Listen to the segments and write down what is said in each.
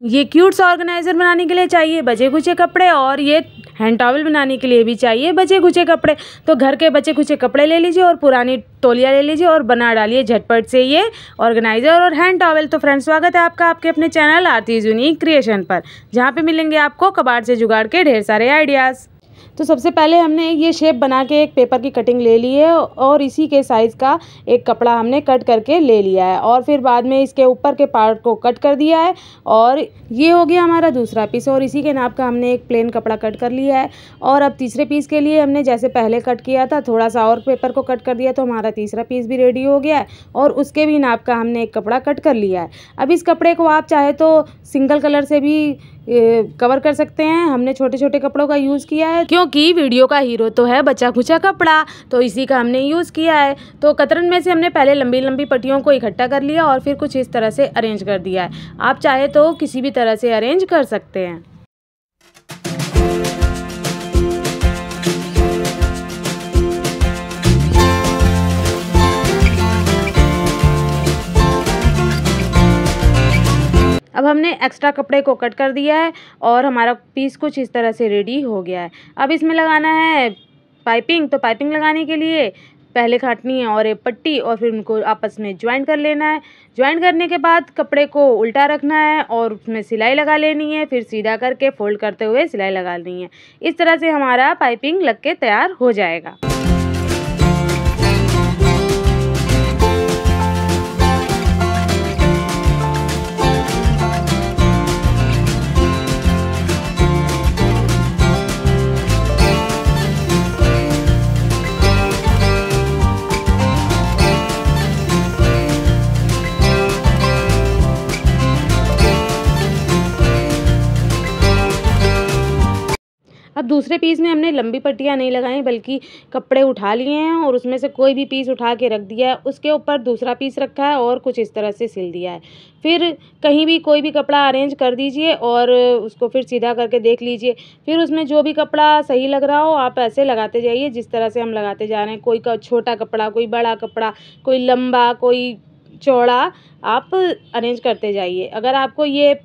ये क्यूट सा ऑर्गेनाइज़र बनाने के लिए चाहिए बचे खुचे कपड़े, और ये हैंड टॉवल बनाने के लिए भी चाहिए बचे खुचे कपड़े। तो घर के बचे खुचे कपड़े ले लीजिए और पुरानी तौलिया ले लीजिए और बना डालिए झटपट से ये ऑर्गेनाइज़र और हैंड टॉवल। तो फ्रेंड्स, स्वागत है आपका आपके अपने चैनल आरतीज यूनिक क्रिएशन पर, जहाँ पे मिलेंगे आपको कबाड़ से जुगाड़ के ढेर सारे आइडियाज़। तो सबसे पहले हमने ये शेप बना के एक पेपर की कटिंग ले ली है और इसी के साइज़ का एक कपड़ा हमने कट करके ले लिया है, और फिर बाद में इसके ऊपर के पार्ट को कट कर दिया है। और ये हो गया हमारा दूसरा पीस, और इसी के नाप का हमने एक प्लेन कपड़ा कट कर लिया है। और अब तीसरे पीस के लिए हमने जैसे पहले कट किया था थोड़ा सा और पेपर को कट कर दिया, तो हमारा तीसरा पीस भी रेडी हो गया है और उसके भी नाप का हमने एक कपड़ा कट कर लिया है। अब इस कपड़े को आप चाहे तो सिंगल कलर से भी कवर कर सकते हैं। हमने छोटे छोटे कपड़ों का यूज़ किया है क्योंकि वीडियो का हीरो तो है बचा खुचा कपड़ा, तो इसी का हमने यूज़ किया है। तो कतरन में से हमने पहले लंबी लंबी पट्टियों को इकट्ठा कर लिया और फिर कुछ इस तरह से अरेंज कर दिया है। आप चाहे तो किसी भी तरह से अरेंज कर सकते हैं। अब हमने एक्स्ट्रा कपड़े को कट कर दिया है और हमारा पीस कुछ इस तरह से रेडी हो गया है। अब इसमें लगाना है पाइपिंग। तो पाइपिंग लगाने के लिए पहले काटनी है और एक पट्टी और फिर उनको आपस में ज्वाइन कर लेना है। ज्वाइन करने के बाद कपड़े को उल्टा रखना है और उसमें सिलाई लगा लेनी है, फिर सीधा करके फोल्ड करते हुए सिलाई लगा लेनी है। इस तरह से हमारा पाइपिंग लग के तैयार हो जाएगा। अब दूसरे पीस में हमने लंबी पट्टियाँ नहीं लगाई बल्कि कपड़े उठा लिए हैं और उसमें से कोई भी पीस उठा के रख दिया है, उसके ऊपर दूसरा पीस रखा है और कुछ इस तरह से सिल दिया है। फिर कहीं भी कोई भी कपड़ा अरेंज कर दीजिए और उसको फिर सीधा करके देख लीजिए। फिर उसमें जो भी कपड़ा सही लग रहा हो आप ऐसे लगाते जाइए जिस तरह से हम लगाते जा रहे हैं। कोई का छोटा कपड़ा, कोई बड़ा कपड़ा, कोई लंबा, कोई चौड़ा, आप अरेंज करते जाइए। अगर आपको ये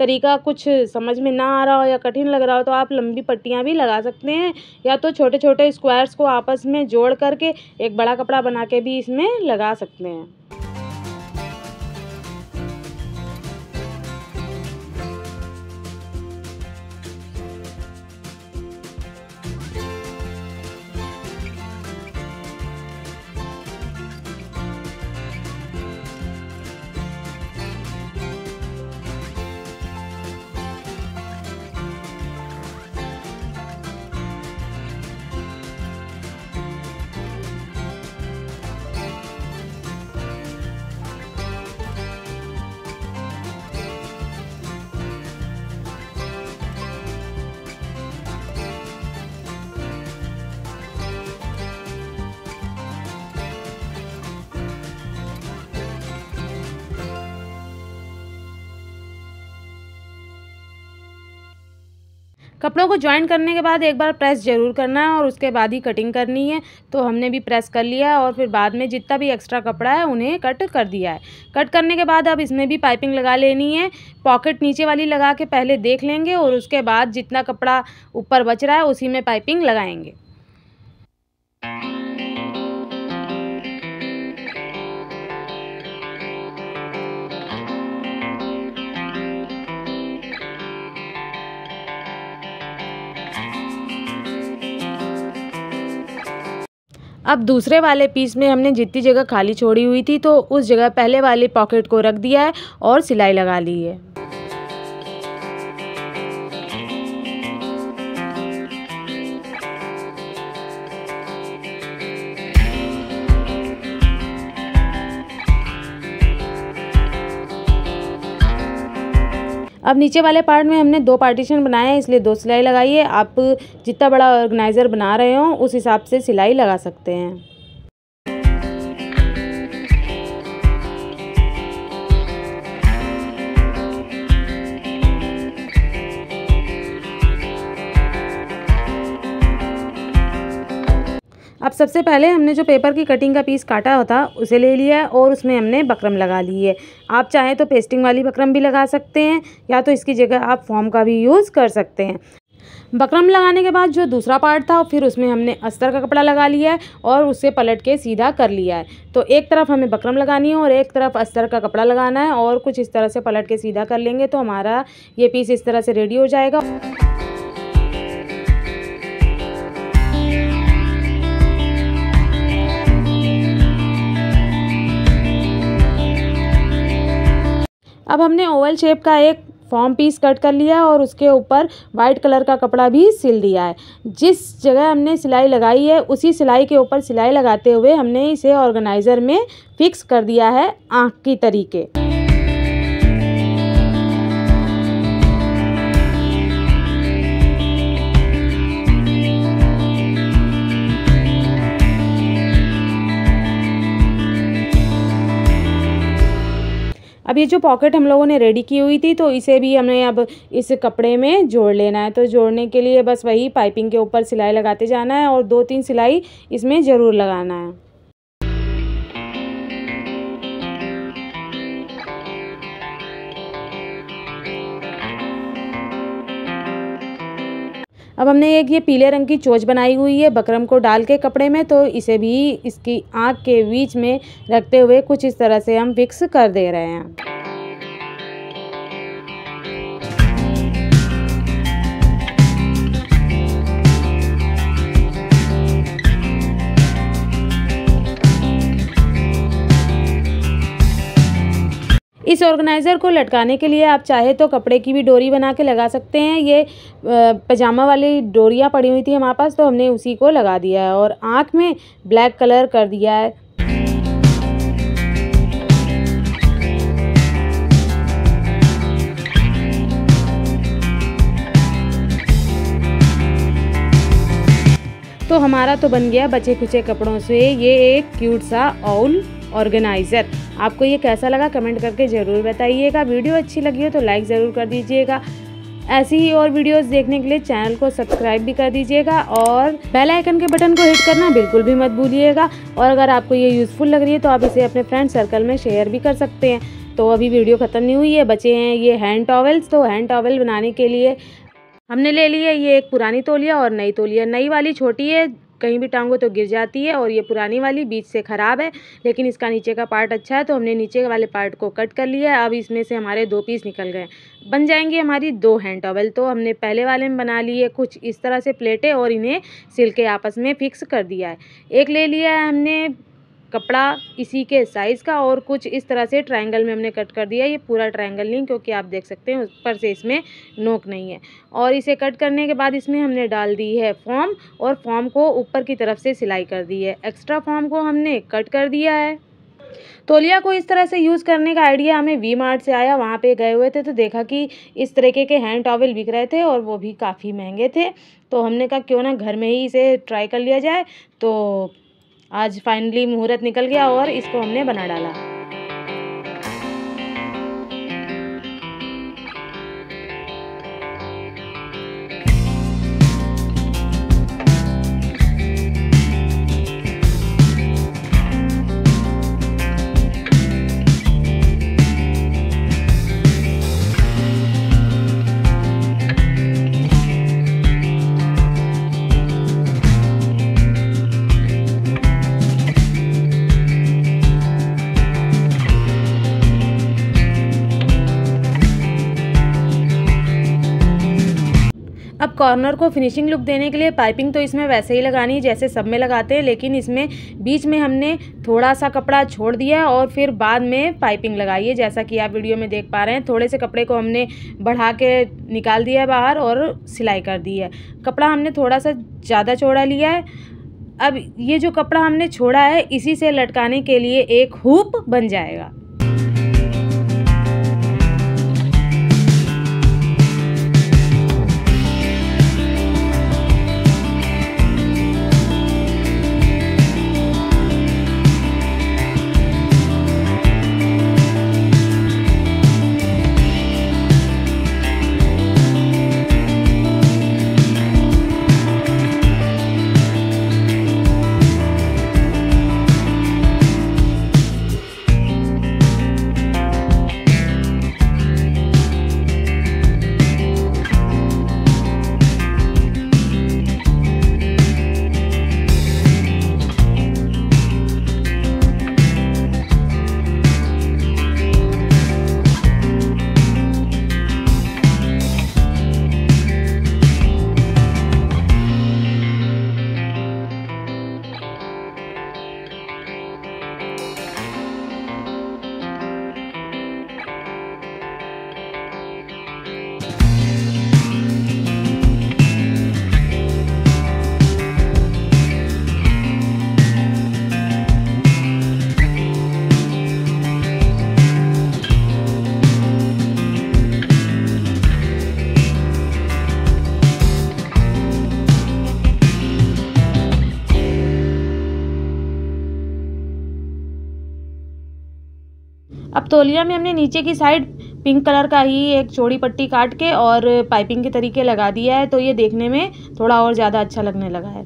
तरीका कुछ समझ में ना आ रहा हो या कठिन लग रहा हो तो आप लंबी पट्टियाँ भी लगा सकते हैं, या तो छोटे छोटे स्क्वायर्स को आपस में जोड़ करके एक बड़ा कपड़ा बना के भी इसमें लगा सकते हैं। कपड़ों को ज्वाइन करने के बाद एक बार प्रेस ज़रूर करना है और उसके बाद ही कटिंग करनी है। तो हमने भी प्रेस कर लिया है और फिर बाद में जितना भी एक्स्ट्रा कपड़ा है उन्हें कट कर दिया है। कट करने के बाद अब इसमें भी पाइपिंग लगा लेनी है। पॉकेट नीचे वाली लगा के पहले देख लेंगे और उसके बाद जितना कपड़ा ऊपर बच रहा है उसी में पाइपिंग लगाएंगे। अब दूसरे वाले पीस में हमने जितनी जगह खाली छोड़ी हुई थी तो उस जगह पहले वाले पॉकेट को रख दिया है और सिलाई लगा ली है। अब नीचे वाले पार्ट में हमने 2 पार्टीशन बनाए हैं, इसलिए 2 सिलाई लगाई है। आप जितना बड़ा ऑर्गेनाइज़र बना रहे हो उस हिसाब से सिलाई लगा सकते हैं। अब सबसे पहले हमने जो पेपर की कटिंग का पीस काटा होता उसे ले लिया है और उसमें हमने बकरम लगा ली है। आप चाहें तो पेस्टिंग वाली बकरम भी लगा सकते हैं या तो इसकी जगह आप फॉर्म का भी यूज़ कर सकते हैं। बकरम लगाने के बाद जो दूसरा पार्ट था फिर उसमें हमने अस्तर का कपड़ा लगा लिया है और उसे पलट के सीधा कर लिया है। तो एक तरफ हमें बकरम लगानी है और एक तरफ अस्तर का कपड़ा लगाना है और कुछ इस तरह से पलट के सीधा कर लेंगे तो हमारा ये पीस इस तरह से रेडी हो जाएगा। अब हमने ओवल शेप का एक फॉर्म पीस कट कर लिया और उसके ऊपर वाइट कलर का कपड़ा भी सिल दिया है। जिस जगह हमने सिलाई लगाई है उसी सिलाई के ऊपर सिलाई लगाते हुए हमने इसे ऑर्गेनाइज़र में फिक्स कर दिया है आँख की तरीके। अब ये जो पॉकेट हम लोगों ने रेडी की हुई थी तो इसे भी हमें अब इस कपड़े में जोड़ लेना है। तो जोड़ने के लिए बस वही पाइपिंग के ऊपर सिलाई लगाते जाना है और 2-3 सिलाई इसमें ज़रूर लगाना है। अब हमने एक ये पीले रंग की चोंच बनाई हुई है बकरम को डाल के कपड़े में, तो इसे भी इसकी आँख के बीच में रखते हुए कुछ इस तरह से हम फिक्स कर दे रहे हैं। इस ऑर्गेनाइज़र को लटकाने के लिए आप चाहे तो कपड़े की भी डोरी बना के लगा सकते हैं। ये पजामा वाली डोरियाँ पड़ी हुई थी हमारे पास तो हमने उसी को लगा दिया है और आँख में ब्लैक कलर कर दिया है। तो हमारा तो बन गया बचे खुचे कपड़ों से ये एक क्यूट सा ऑल ऑर्गेनाइज़र। आपको ये कैसा लगा कमेंट करके ज़रूर बताइएगा। वीडियो अच्छी लगी हो तो लाइक ज़रूर कर दीजिएगा। ऐसी ही और वीडियोस देखने के लिए चैनल को सब्सक्राइब भी कर दीजिएगा और बेल आइकन के बटन को हिट करना बिल्कुल भी मत भूलिएगा। और अगर आपको ये यूज़फुल लग रही है तो आप इसे अपने फ्रेंड सर्कल में शेयर भी कर सकते हैं। तो अभी वीडियो ख़त्म नहीं हुई है, बचे हैं ये हैंड टॉवल्स। तो हैंड टॉवल बनाने के लिए हमने ले लिया ये एक पुरानी तौलिया और नई तौलिया। नई वाली छोटी है, कहीं भी टांगो तो गिर जाती है, और ये पुरानी वाली बीच से ख़राब है लेकिन इसका नीचे का पार्ट अच्छा है तो हमने नीचे वाले पार्ट को कट कर लिया है। अब इसमें से हमारे 2 पीस निकल गए, बन जाएंगी हमारी 2 हैंड टॉवल। तो हमने पहले वाले में बना लिए कुछ इस तरह से प्लेटें और इन्हें सिल के आपस में फिक्स कर दिया है। एक ले लिया है हमने कपड़ा इसी के साइज़ का और कुछ इस तरह से ट्रायंगल में हमने कट कर दिया। ये पूरा ट्रायंगल नहीं क्योंकि आप देख सकते हैं ऊपर से इसमें नोक नहीं है। और इसे कट करने के बाद इसमें हमने डाल दी है फॉर्म और फॉर्म को ऊपर की तरफ से सिलाई कर दी है। एक्स्ट्रा फॉर्म को हमने कट कर दिया है। तौलिया को इस तरह से यूज़ करने का आइडिया हमें वी मार्ट से आया। वहाँ पे गए हुए थे तो देखा कि इस तरीके के हैंड टॉवल बिक रहे थे और वो भी काफ़ी महंगे थे। तो हमने कहा क्यों ना घर में ही इसे ट्राई कर लिया जाए। तो आज फाइनली मुहूर्त निकल गया और इसको हमने बना डाला। अब कॉर्नर को फिनिशिंग लुक देने के लिए पाइपिंग तो इसमें वैसे ही लगानी है जैसे सब में लगाते हैं, लेकिन इसमें बीच में हमने थोड़ा सा कपड़ा छोड़ दिया है और फिर बाद में पाइपिंग लगाई है। जैसा कि आप वीडियो में देख पा रहे हैं, थोड़े से कपड़े को हमने बढ़ा के निकाल दिया है बाहर और सिलाई कर दी है। कपड़ा हमने थोड़ा सा ज़्यादा चौड़ा लिया है। अब ये जो कपड़ा हमने छोड़ा है इसी से लटकाने के लिए एक हुक बन जाएगा। तौलिया में हमने नीचे की साइड पिंक कलर का ही एक चौड़ी पट्टी काट के और पाइपिंग के तरीके लगा दिया है, तो ये देखने में थोड़ा और ज़्यादा अच्छा लगने लगा है।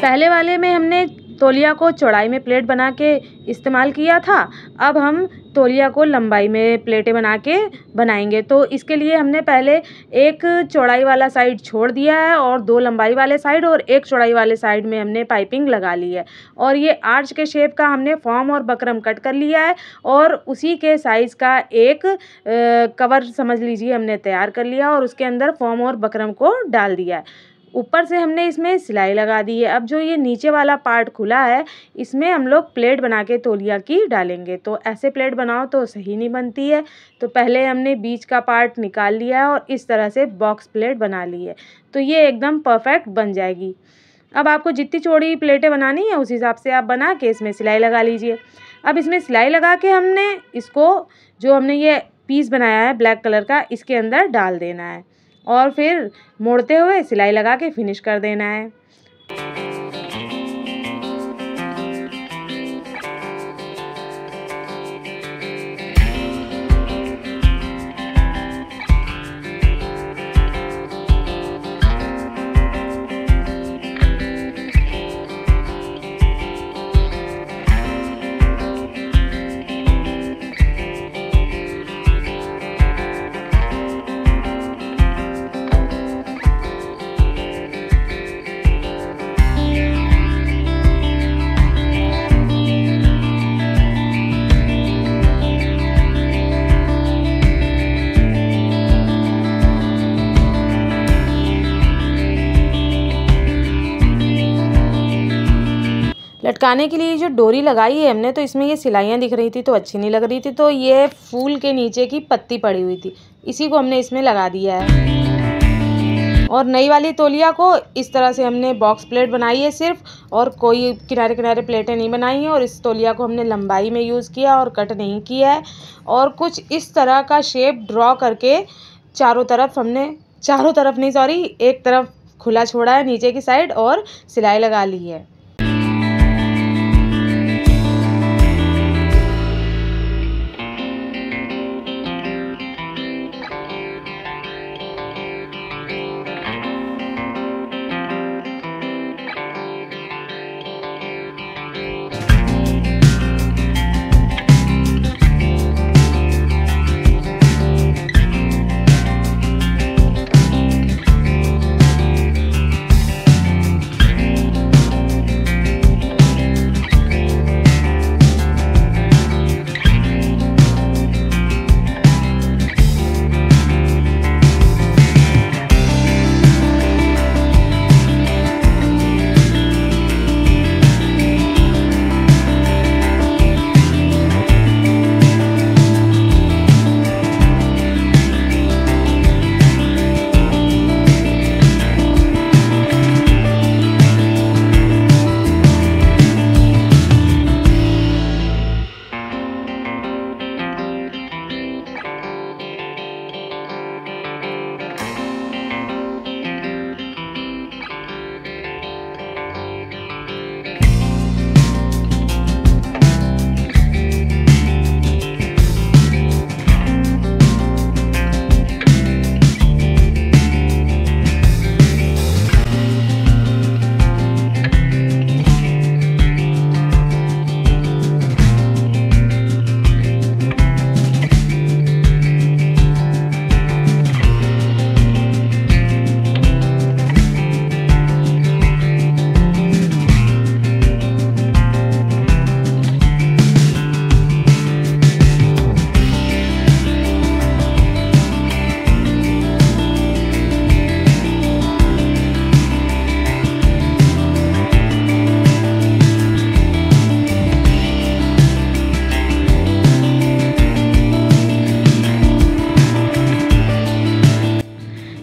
पहले वाले में हमने तौलिया को चौड़ाई में प्लेट बना के इस्तेमाल किया था, अब हम तौलिया को लंबाई में प्लेटें बना के बनाएंगे। तो इसके लिए हमने पहले एक चौड़ाई वाला साइड छोड़ दिया है और 2 लंबाई वाले साइड और एक चौड़ाई वाले साइड में हमने पाइपिंग लगा ली है और ये आर्च के शेप का हमने फॉर्म और बकरम कट कर लिया है और उसी के साइज़ का एक कवर समझ लीजिए हमने तैयार कर लिया और उसके अंदर फॉर्म और बकरम को डाल दिया है। ऊपर से हमने इसमें सिलाई लगा दी है। अब जो ये नीचे वाला पार्ट खुला है इसमें हम लोग प्लेट बना के तौलिया की डालेंगे। तो ऐसे प्लेट बनाओ तो सही नहीं बनती है, तो पहले हमने बीच का पार्ट निकाल लिया है और इस तरह से बॉक्स प्लेट बना ली है, तो ये एकदम परफेक्ट बन जाएगी। अब आपको जितनी चौड़ी प्लेटें बनानी है उस हिसाब से आप बना के इसमें सिलाई लगा लीजिए। अब इसमें सिलाई लगा के हमने इसको जो हमने ये पीस बनाया है ब्लैक कलर का इसके अंदर डाल देना है और फिर मोड़ते हुए सिलाई लगा के फिनिश कर देना है। लटकाने के लिए जो डोरी लगाई है हमने, तो इसमें ये सिलाइयाँ दिख रही थी तो अच्छी नहीं लग रही थी, तो ये फूल के नीचे की पत्ती पड़ी हुई थी, इसी को हमने इसमें लगा दिया है। और नई वाली तौलिया को इस तरह से हमने बॉक्स प्लेट बनाई है सिर्फ, और कोई किनारे किनारे प्लेटें नहीं बनाई हैं। और इस तौलिया को हमने लंबाई में यूज़ किया और कट नहीं किया है। और कुछ इस तरह का शेप ड्रॉ करके चारों तरफ एक तरफ खुला छोड़ा है नीचे की साइड और सिलाई लगा ली है।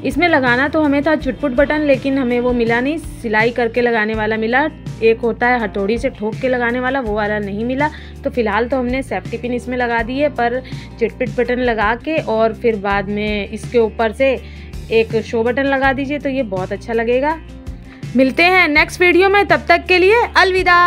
इसमें लगाना तो हमें था चुटपुट बटन, लेकिन हमें वो मिला नहीं, सिलाई करके लगाने वाला मिला एक होता है हथौड़ी से ठोक के लगाने वाला, वो वाला नहीं मिला। तो फ़िलहाल तो हमने सेफ्टी पिन इसमें लगा दी है, पर चिटपिट बटन लगा के और फिर बाद में इसके ऊपर से एक शो बटन लगा दीजिए तो ये बहुत अच्छा लगेगा। मिलते हैं नेक्स्ट वीडियो में, तब तक के लिए अलविदा।